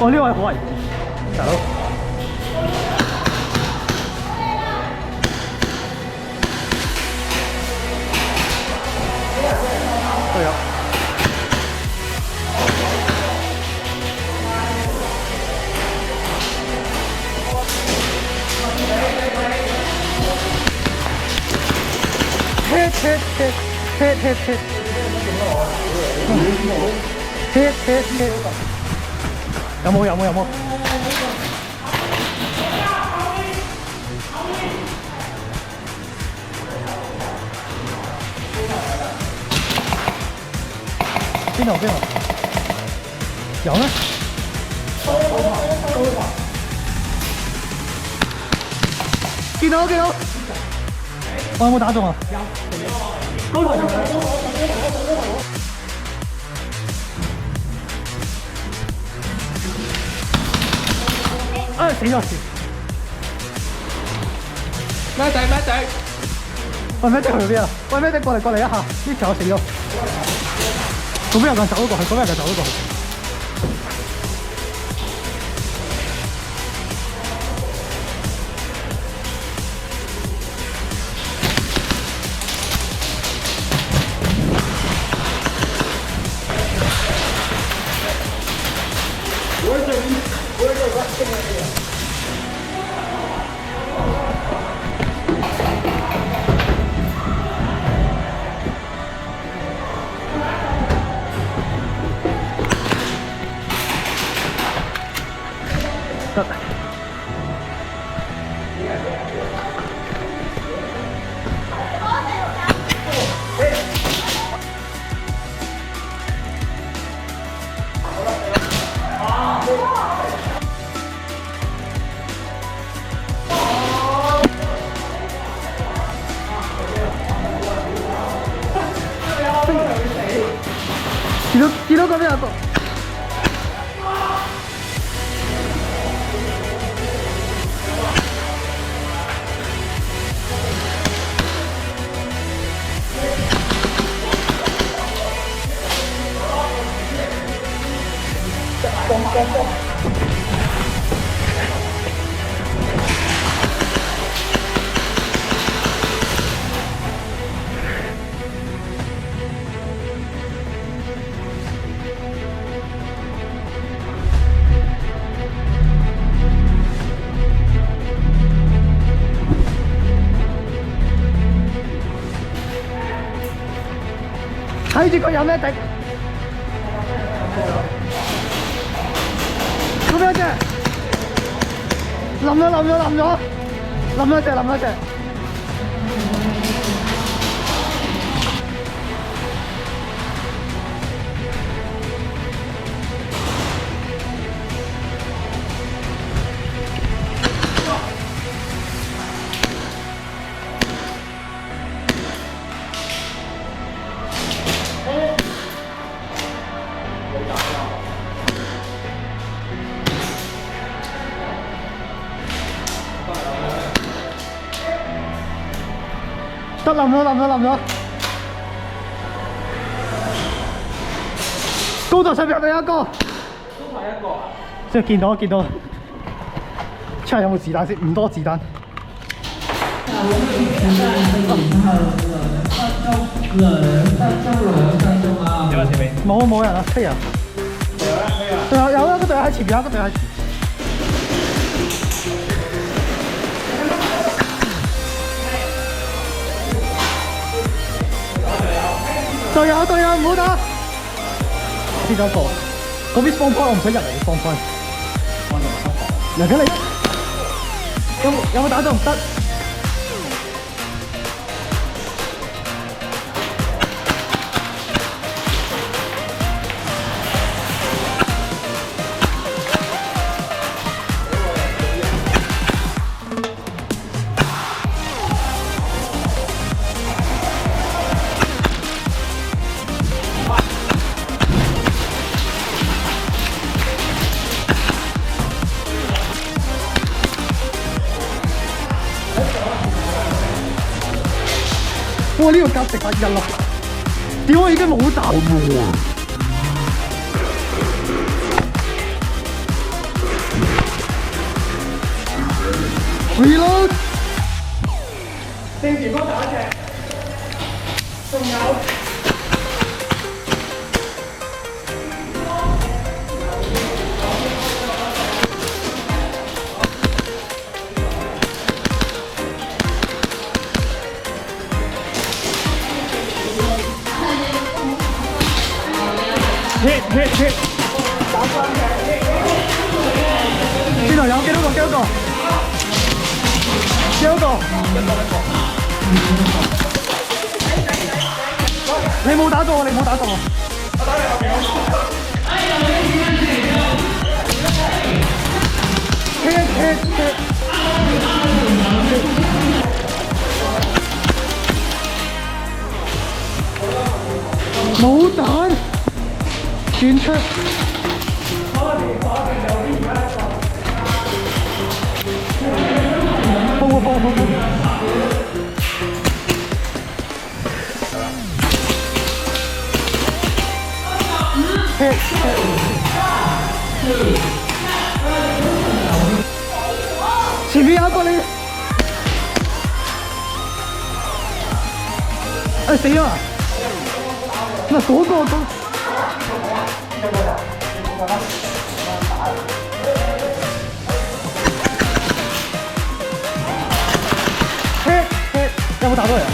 哦，呢個係好危險，大佬。都有。hit，有冇？邊度？有咩？見到，我有冇打中啊？有。高台。啊！死咗！咩仔？喂，咩仔去邊啊？喂，咩仔過嚟一下！呢條我死咗。嗰邊有人走咗過去。得。見到嗰邊有個。睇住佢有咩敵？咁樣啫，冧咗隻。得冧咗。高台上面有一個。即係見到。出嚟有冇子彈先？唔多子彈。有人前面？冇人啊，飛人。有一個隊喺前面，隊友唔好打！跌咗個，嗰邊放開我唔使入嚟放開。嚟緊你，有冇打中？得。哇！呢個夾食1咯，屌我已經冇彈喎！ Reload。正前方打一隻，仲有。hit。邊度有幾多個？幾多個？幾多個？你冇打中我，你冇打中我。我打你後邊。hit。冇彈，轉出。放。hit。前面有一個你。哎死啦！那嗰個都。hit。有冇打到人？